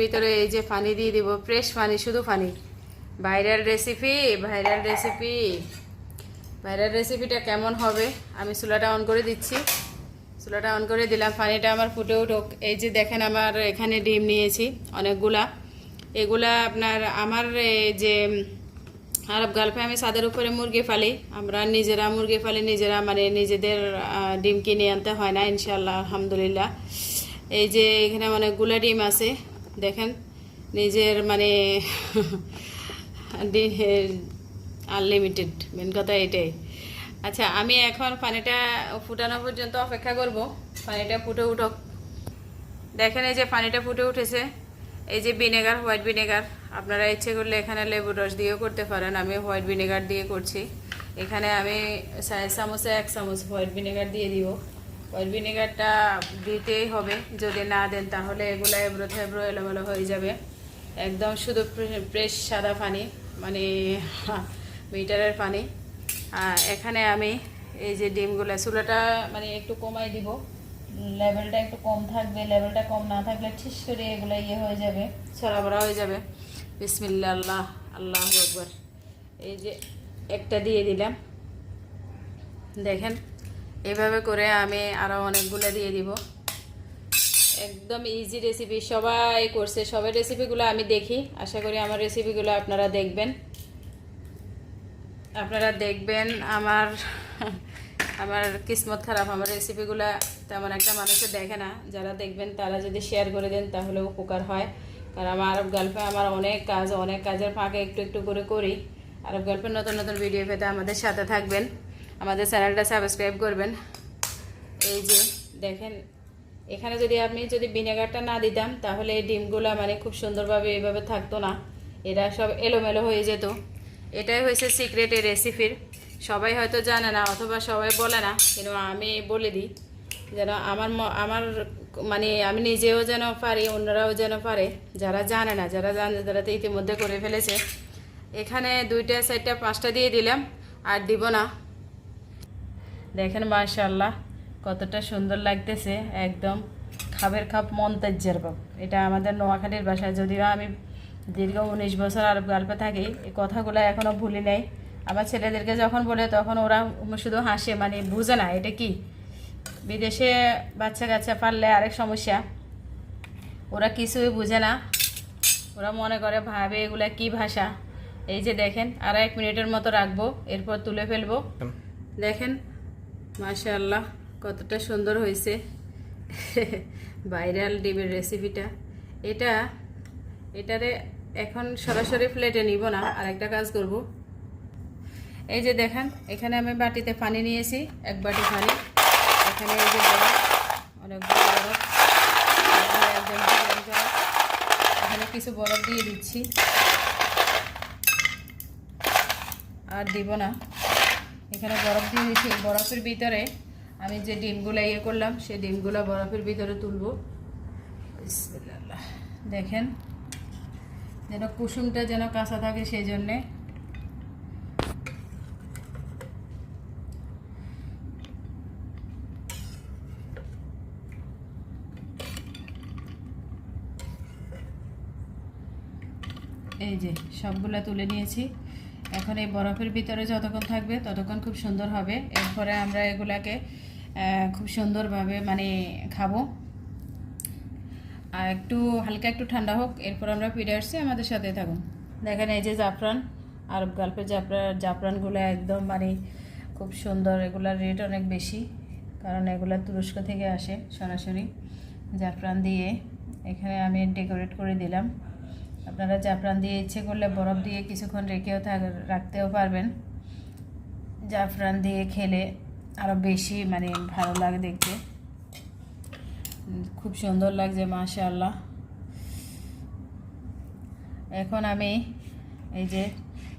ভিতরে এই যে পানি দিয়ে দিব, ফ্রেশ পানি, শুধু পানি। ভাইরাল রেসিপিটা কেমন হবে, আমি চুলাটা অন করে দিচ্ছি। চুলাটা অন করে দিলাম, পানিটা আমার ফুটে উঠুক। এই যে দেখেন, আমার এখানে ডিম নিয়েছি অনেকগুলা। এগুলা আপনার আমার যে আরব গালফে আমি ছাদের উপরে মুরগি ফালি, আমরা নিজেরা মুরগি ফালি, নিজেরা মানে নিজেদের ডিম কিনে আনতে হয় না, ইনশাল্লাহ আলহামদুলিল্লাহ। এই যে এখানে অনেকগুলা ডিম আছে, দেখেন নিজের মানে আনলিমিটেড, মেন কথা এটাই। আচ্ছা, আমি এখন পানিটা ফুটানো পর্যন্ত অপেক্ষা করব, পানিটা ফুটে উঠুক। দেখেন এই যে পানিটা ফুটে উঠেছে। এই যে ভিনেগার, হোয়াইট ভিনেগার, আপনারা ইচ্ছে করলে এখানে লেবুর রস দিয়েও করতে পারেন, আমি হোয়াইট ভিনেগার দিয়ে করছি। এখানে আমি 1 চামচ হোয়াইট ভিনেগার দিয়ে দিব। হোয়াইট ভিনেগারটা দিতেই হবে, যদি না দেন তাহলে এগুলো এবড়ো থেবড়ো এলোমেলো হয়ে যাবে। একদম শুধু ফ্রেশ সাদা পানি, মানে মিটারের পানি। এখানে আমি এই যে ডিমগুলো, চুলাটা মানে একটু কমাই দিব, লেভেলটা একটু কম থাকবে। লেভেলটা কম না থাকলে ঠিক করে এগুলো হয়ে যাবে, ছড়াবড়া হয়ে যাবে। বিসমিল্লাহ, আল্লাহ আল্লাহু আকবার। এই যে একটা দিয়ে দিলাম, দেখেন এভাবে করে আমি আরও অনেকগুলো দিয়ে দিব। একদম ইজি রেসিপি, সবাই করছে, সবার রেসিপিগুলো আমি দেখি। আশা করি আমার রেসিপিগুলো আপনারা দেখবেন। আমার কিসমত খারাপ, আমার রেসিপিগুলো তেমন একটা মানুষে দেখে না। যারা দেখবেন তারা যদি শেয়ার করে দেন তাহলে উপকার হয়। কারণ আমার আরব গালফে আমার অনেক কাজের ফাঁকে একটু একটু করে করি। আরব গালফের নতুন নতুন ভিডিও পেতে আমাদের সাথে থাকবেন, আমাদের চ্যানেলটা সাবস্ক্রাইব করবেন। এই যে দেখেন, এখানে যদি ভিনেগারটা না দিতাম তাহলে এই ডিমগুলো মানে খুব সুন্দরভাবে এইভাবে থাকতো না, এরা সব এলোমেলো হয়ে যেত। এটাই হয়েছে সিক্রেট এই রেসিপির। সবাই হয়তো জানে না, অথবা সবাই বলে না, কিন্তু আমি বলে দিই যেন আমার মানে আমি নিজেও যেন পারি, অন্যরাও যেন পারে। যারা জানে না, যারা জানে, তারা তো ইতিমধ্যে করে ফেলেছে। এখানে 2টা 4টা 5টা দিয়ে দিলাম, আর দিব না। দেখেন মাশাআল্লাহ কতটা সুন্দর লাগতেছে, একদম খাবের খাপ মন্তাজ্জের বাপ। এটা আমাদের নোয়াখালীর ভাষা, যদিও আমি দীর্ঘ 19 বছর আরব গালফে থাকি, এই কথাগুলো এখনও ভুলি নাই। আমার ছেলেদেরকে যখন বলে তখন ওরা শুধু হাসে, মানে বুঝে না এটা কি। বিদেশে বাচ্চা কাচ্চা পারলে আরেক সমস্যা, ওরা কিছুই বুঝে না, ওরা মনে করে ভাবে এগুলা কি ভাষা। এই যে দেখেন, আর 1 মিনিটের মতো রাখবো, এরপর তুলে ফেলবো। দেখেন মাশাআল্লাহ কতটা সুন্দর হয়েছে ভাইরাল ডিমের রেসিপিটা। এটারে এখন সরাসরি প্লেটে নিব না, আর একটা কাজ করব। এই যে দেখেন, এখানে আমি বাটিতে পানি নিয়েছি, 1 বাটি পানি। এখানে এই যে বরফ, অনেকগুলো বরফ, এখানে কিছু বরফ দিয়ে দিচ্ছি, আর দিব না। এখানে বরফ দিয়ে দিচ্ছি, বরফের ভিতরে আমি যে ডিমগুলো করলাম সেই ডিমগুলো বরফের ভিতরে তুলবো। বিসমিল্লাহ। দেখেন যেন কুসুমটা যেন কাঁচা থাকে, সেই জন্যে। এই যে সবগুলা তুলে নিয়েছি। এখন এই বরফের ভিতরে যতক্ষণ থাকবে ততক্ষণ খুব সুন্দর হবে। এরপরে আমরা এগুলাকে খুব সুন্দরভাবে মানে খাবো। আর একটু হালকা একটু ঠান্ডা হোক, এরপর আমরা ফিরে আসছি, আমাদের সাথে থাকুন। দেখেন এই যে জাফরান, আরব গালফের জাফরানগুলো একদম মানে খুব সুন্দর। এগুলার রেট অনেক বেশি, কারণ এগুলা তুরস্ক থেকে আসে সরাসরি। জাফরান দিয়ে এখানে আমি ডেকোরেট করে দিলাম। আপনারা জাফরান দিয়ে ইচ্ছে করলে বরফ দিয়ে কিছুক্ষণ রেখেও রাখতেও পারবেন। জাফরান দিয়ে খেলে আরও বেশি মানে ভালো লাগে দেখতে, খুব সুন্দর লাগছে মাশাআল্লাহ। এখন আমি এই যে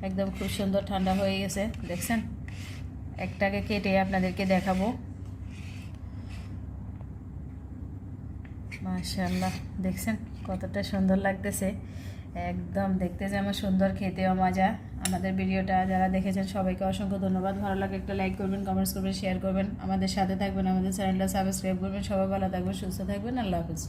একদম খুব সুন্দর ঠান্ডা হয়ে গেছে, দেখছেন। একটাকে কেটে আপনাদেরকে দেখাবো। মাশাআল্লাহ দেখছেন কতটা সুন্দর লাগতেছে, একদম দেখতে যেমন সুন্দর, খেতেও মজা। আমাদের ভিডিওটা যারা দেখেছেন সবাইকে অসংখ্য ধন্যবাদ। ভালো লাগে একটা লাইক করবেন, কমেন্টস করবেন, শেয়ার করবেন, আমাদের সাথে থাকবেন, আমাদের চ্যানেলটা সাবস্ক্রাইব করবেন। সবাই ভালো থাকবেন, সুস্থ থাকবেন। আল্লাহ হাফেজ।